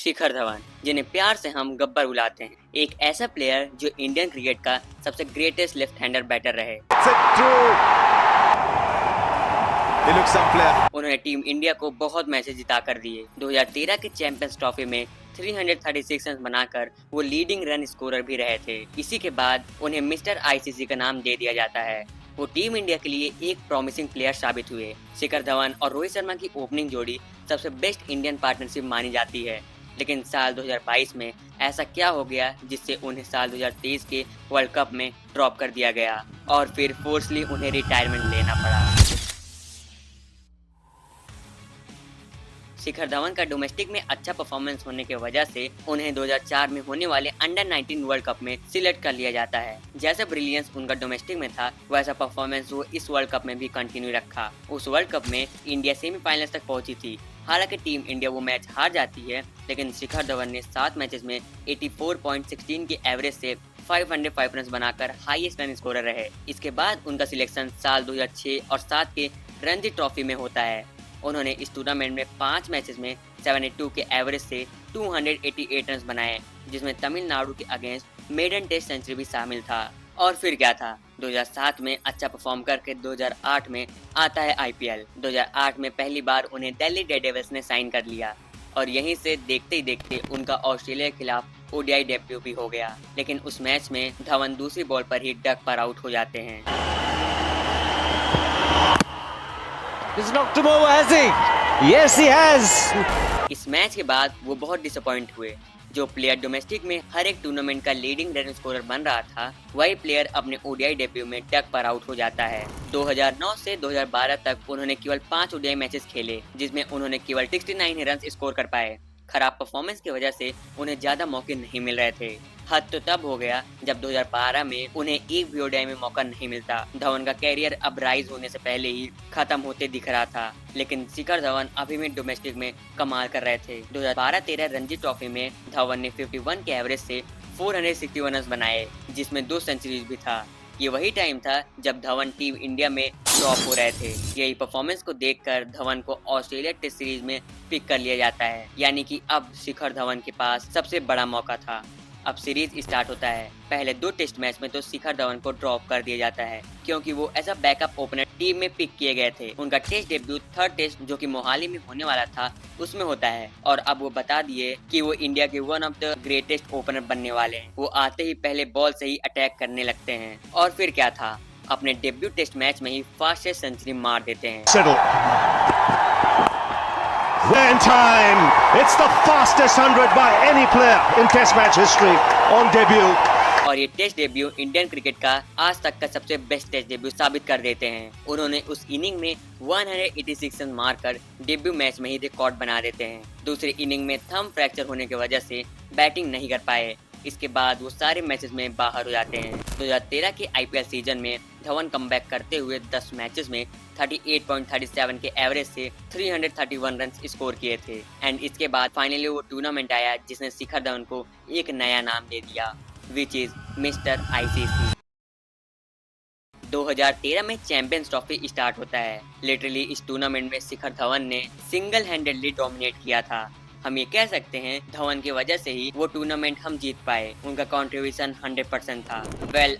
शिखर धवन, जिन्हें प्यार से हम गब्बर बुलाते हैं, एक ऐसा प्लेयर जो इंडियन क्रिकेट का सबसे ग्रेटेस्ट लेफ्ट हैंडर बैटर रहे। उन्होंने टीम इंडिया को बहुत मैचेस जिता कर दिए। 2013 के चैंपियंस ट्रॉफी में 336 रन बनाकर वो लीडिंग रन स्कोरर भी रहे थे। इसी के बाद उन्हें मिस्टर आईसीसी का नाम दे दिया जाता है। वो टीम इंडिया के लिए एक प्रॉमिसिंग प्लेयर साबित हुए। शिखर धवन और रोहित शर्मा की ओपनिंग जोड़ी सबसे बेस्ट इंडियन पार्टनरशिप मानी जाती है। लेकिन साल 2022 में ऐसा क्या हो गया जिससे उन्हें साल 2023 के वर्ल्ड कप में ड्रॉप कर दिया गया और फिर फोर्सली उन्हें रिटायरमेंट लेना पड़ा। शिखर धवन का डोमेस्टिक में अच्छा परफॉर्मेंस होने की वजह से उन्हें 2004 में होने वाले अंडर 19 वर्ल्ड कप में सिलेक्ट कर लिया जाता है। जैसा ब्रिलियंस उनका डोमेस्टिक में था, वैसा परफॉर्मेंस वो इस वर्ल्ड कप में भी कंटिन्यू रखा। उस वर्ल्ड कप में इंडिया सेमीफाइनल्स तक पहुंची थी। हालांकि टीम इंडिया वो मैच हार जाती है, लेकिन शिखर धवन ने 7 मैचेस में 84.16 के एवरेज से 505 रन बनाकर हाईएस्ट रन स्कोरर रहे। इसके बाद उनका सिलेक्शन साल 2006 और 7 के रणजी ट्रॉफी में होता है। उन्होंने इस टूर्नामेंट में 5 मैचेस में 72 के एवरेज से 288 रन बनाए, जिसमें तमिलनाडु के अगेंस्ट मेडन टेस्ट सेंचुरी भी शामिल था। और फिर क्या था, 2007 में अच्छा परफॉर्म करके 2008 में आता है आईपीएल। 2008 में पहली बार उन्हें दिल्ली डेयरडेविल्स ने साइन कर लिया और यहीं से देखते ही देखते उनका ऑस्ट्रेलिया के खिलाफ ओडीआई डेब्यू भी हो गया। लेकिन उस मैच में धवन दूसरी बॉल पर ही डक पर आउट हो जाते हैं। He's knocked him over, has he? Yes, he has. इस मैच के बाद वो बहुत डिसअपॉइंट हुए। जो प्लेयर डोमेस्टिक में हर एक टूर्नामेंट का लीडिंग रन स्कोरर बन रहा था, वही प्लेयर अपने ओडीआई डेब्यू में डक पर आउट हो जाता है। 2009 से 2012 तक उन्होंने केवल 5 ओडीआई मैचेस खेले, जिसमें उन्होंने केवल 69 रन स्कोर कर पाए। खराब परफॉर्मेंस की वजह से उन्हें ज्यादा मौके नहीं मिल रहे थे। हद तो तब हो गया जब 2012 में उन्हें एक भी ओडीआई में मौका नहीं मिलता। धवन का कैरियर अब राइज होने से पहले ही खत्म होते दिख रहा था, लेकिन शिखर धवन अभी भी डोमेस्टिक में कमाल कर रहे थे। 2012-13 रणजी ट्रॉफी में धवन ने 51 के एवरेज से 461 रन बनाए, जिसमें 2 सेंचुरीज भी था। ये वही टाइम था जब धवन टीम इंडिया में ड्रॉप हो रहे थे। यही परफॉर्मेंस को देखकर धवन को ऑस्ट्रेलिया टेस्ट सीरीज में पिक कर लिया जाता है, यानी कि अब शिखर धवन के पास सबसे बड़ा मौका था। अब सीरीज स्टार्ट होता है। पहले 2 टेस्ट मैच में तो शिखर धवन को ड्रॉप कर दिया जाता है, क्योंकि वो as a backup opener team में पिक किए गए थे। उनका टेस्ट डेब्यू 3rd टेस्ट जो कि मोहाली में होने वाला था, उसमें होता है। और अब वो बता दिए कि वो इंडिया के one of the greatest opener बनने वाले हैं। वो आते ही पहले बॉल से ही अटैक करने लगते हैं। और फिर क्या था, अपने डेब्यू टेस्ट मैच में ही फास्टेस्ट सेंचुरी मार देते हैं। In time, it's the fastest 100 by any player in Test match history on debut. और ये टेस्ट डेब्यू इंडियन क्रिकेट का आज तक का सबसे बेस्ट टेस्ट डेब्यू साबित कर देते हैं। उन्होंने उस इनिंग में 186 रन मारकर डेब्यू मैच में ही रिकॉर्ड बना देते हैं। दूसरी इनिंग में थंब फ्रैक्चर होने की वजह से बैटिंग नहीं कर पाए। इसके बाद वो सारे मैचेस में बाहर हो जाते हैं। 2013 के आईपीएल सीजन में धवन कमबैक करते हुए 10 मैचेस में 38.37 के एवरेज से 331 रन स्कोर किए थे। एंड इसके बाद फाइनली वो टूर्नामेंट आया जिसने शिखर धवन को एक नया नाम दे दिया, विच इज मिस्टर आईसीसी। 2013 में चैंपियंस ट्रॉफी स्टार्ट होता है। लिटरली इस टूर्नामेंट में शिखर धवन ने सिंगल हैंडेडली डोमिनेट किया था। हम ये कह सकते हैं धवन की वजह से ही वो टूर्नामेंट हम जीत पाए। उनका कंट्रीब्यूशन 100% था।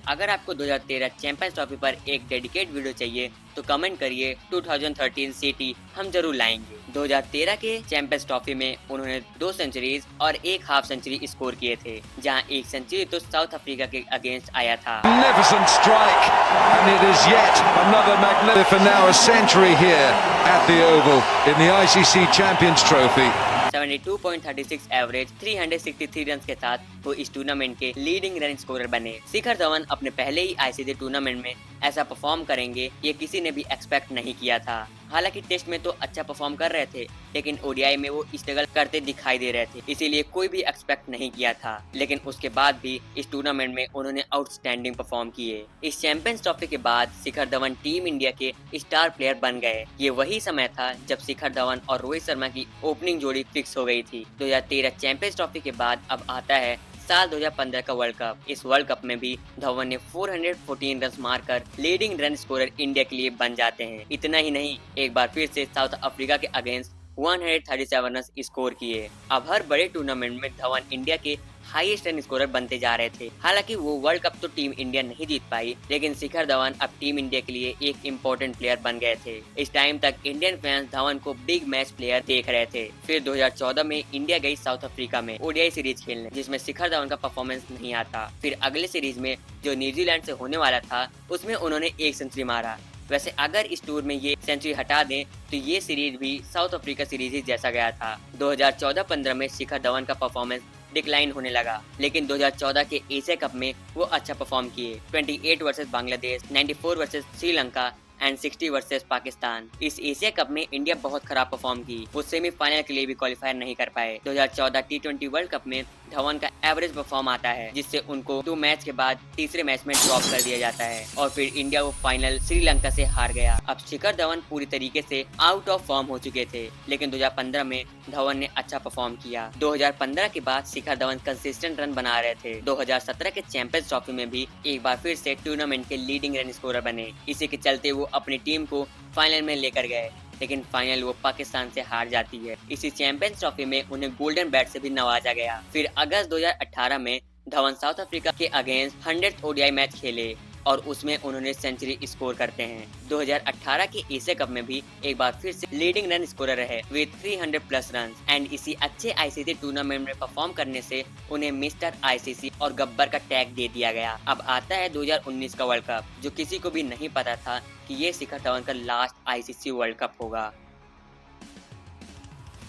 अगर आपको 2013 चैंपियंस ट्रॉफी पर एक डेडिकेट वीडियो चाहिए तो कमेंट करिए। 2013 सिटी हम जरूर लाएंगे। 2013 के चैंपियंस ट्रॉफी में उन्होंने 2 सेंचुरीज और 1 हाफ सेंचुरी स्कोर किए थे, जहां 1 सेंचुरी तो साउथ अफ्रीका के अगेंस्ट आया था। Magnificent strike, and it is yet another magnificent for now a century here at the Oval in the ICC Champions Trophy. 72.36 average 363 run के साथ वो इस टूर्नामेंट के लीडिंग रन स्कोरर बने। शिखर धवन अपने पहले ही आईसीसी टूर्नामेंट में ऐसा परफॉर्म करेंगे ये किसी ने भी एक्सपेक्ट नहीं किया था। हालांकि टेस्ट में तो अच्छा परफॉर्म कर रहे थे, लेकिन ओडीआई में वो स्ट्रगल करते दिखाई दे रहे थे, इसीलिए कोई भी एक्सपेक्ट नहीं किया था। लेकिन उसके बाद भी इस टूर्नामेंट में उन्होंने आउटस्टैंडिंग परफॉर्म किए। इस चैंपियंस ट्रॉफी के बाद शिखर धवन टीम इंडिया के स्टार प्लेयर बन गए। ये वही समय था जब शिखर धवन और रोहित शर्मा की ओपनिंग जोड़ी फिक्स हो गई थी। 2013 चैंपियंस ट्रॉफी के बाद अब आता है साल 2015 का वर्ल्ड कप। इस वर्ल्ड कप में भी धवन ने 414 रन मारकर लीडिंग रन स्कोरर इंडिया के लिए बन जाते हैं। इतना ही नहीं, एक बार फिर से साउथ अफ्रीका के अगेंस्ट 137 रन स्कोर किए। अब हर बड़े टूर्नामेंट में धवन इंडिया के हाईएस्ट रन स्कोरर बनते जा रहे थे। हालांकि वो वर्ल्ड कप तो टीम इंडिया नहीं जीत पाई, लेकिन शिखर धवन अब टीम इंडिया के लिए एक इम्पोर्टेंट प्लेयर बन गए थे। इस टाइम तक इंडियन फैंस धवन को बिग मैच प्लेयर देख रहे थे। फिर 2014 में इंडिया गई साउथ अफ्रीका में ओडीआई सीरीज खेलने, जिसमें शिखर धवन का परफॉर्मेंस नहीं आता। फिर अगले सीरीज में जो न्यूजीलैंड से होने वाला था, उसमें उन्होंने एक सेंचुरी मारा। वैसे अगर इस टूर में ये सेंचुरी हटा दें तो ये सीरीज भी साउथ अफ्रीका सीरीज ही जैसा गया था। 2014-15 में शिखर धवन का परफॉर्मेंस डिक्लाइन होने लगा, लेकिन 2014 के एशिया कप में वो अच्छा परफॉर्म किए। 28 versus Bangladesh, 94 versus Sri Lanka and 60 versus Pakistan. इस एशिया कप में इंडिया बहुत खराब परफॉर्म की, वो सेमीफाइनल के लिए भी क्वालिफाई नहीं कर पाए। 2014 टी20 वर्ल्ड कप में धवन का एवरेज परफॉर्म आता है, जिससे उनको 2 मैच के बाद तीसरे मैच में ड्रॉप कर दिया जाता है और फिर इंडिया वो फाइनल श्रीलंका से हार गया। अब शिखर धवन पूरी तरीके से आउट ऑफ फॉर्म हो चुके थे, लेकिन 2015 में धवन ने अच्छा परफॉर्म किया। 2015 के बाद शिखर धवन कंसिस्टेंट रन बना रहे थे। 2017 के चैंपियंस ट्रॉफी में भी एक बार फिर से टूर्नामेंट के लीडिंग रन स्कोरर बने। इसी के चलते वो अपनी टीम को फाइनल में लेकर गए, लेकिन फाइनल वो पाकिस्तान से हार जाती है। इसी चैंपियंस ट्रॉफी में उन्हें गोल्डन बैट से भी नवाजा गया। फिर अगस्त 2018 में धवन साउथ अफ्रीका के अगेंस्ट 100th ओडीआई मैच खेले और उसमें उन्होंने सेंचुरी स्कोर करते हैं। 2018 के एशिया कप में भी एक बार फिर से लीडिंग रन स्कोरर रहे विद 300+ रन एंड इसी अच्छे आईसीसी टूर्नामेंट में परफॉर्म करने से उन्हें मिस्टर आईसीसी और गब्बर का टैग दे दिया गया। अब आता है 2019 का वर्ल्ड कप, जो किसी को भी नहीं पता था कि ये शिखर धवन का लास्ट आईसीसी वर्ल्ड कप होगा।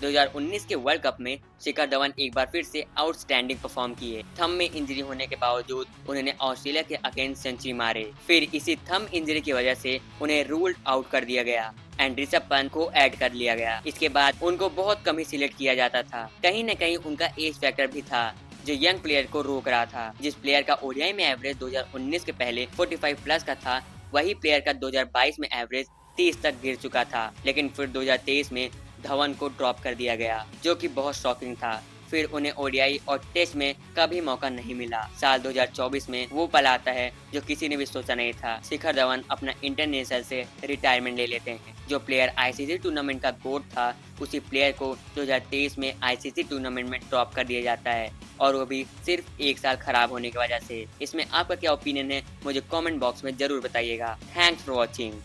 2019 के वर्ल्ड कप में शिखर धवन एक बार फिर से आउटस्टैंडिंग परफॉर्म किए। थंब में इंजरी होने के बावजूद उन्होंने ऑस्ट्रेलिया के अगेंस्ट सेंचुरी मारे। फिर इसी थंब इंजरी की वजह से उन्हें रूल्ड आउट कर दिया गया एंड ऋषभ पंत को ऐड कर लिया गया। इसके बाद उनको बहुत कम ही सिलेक्ट किया जाता था। कहीं न कहीं उनका एज फैक्टर भी था, जो यंग प्लेयर को रोक रहा था। जिस प्लेयर का ओडीआई में एवरेज 2019 के पहले 45+ का था, वही प्लेयर का 2022 में एवरेज 30 तक गिर चुका था। लेकिन फिर 2023 में धवन को ड्रॉप कर दिया गया, जो कि बहुत शॉकिंग था। फिर उन्हें ओडीआई और टेस्ट में कभी मौका नहीं मिला। साल 2024 में वो पल आता है जो किसी ने भी सोचा नहीं था। शिखर धवन अपना इंटरनेशनल से रिटायरमेंट ले लेते हैं। जो प्लेयर आईसीसी टूर्नामेंट का गोट था, उसी प्लेयर को 2023 में आईसीसी टूर्नामेंट में ड्रॉप कर दिया जाता है, और वो भी सिर्फ 1 साल खराब होने की वजह से। इसमें आपका क्या ओपिनियन है, मुझे कमेंट बॉक्स में जरूर बताइएगा। Thanks for watching.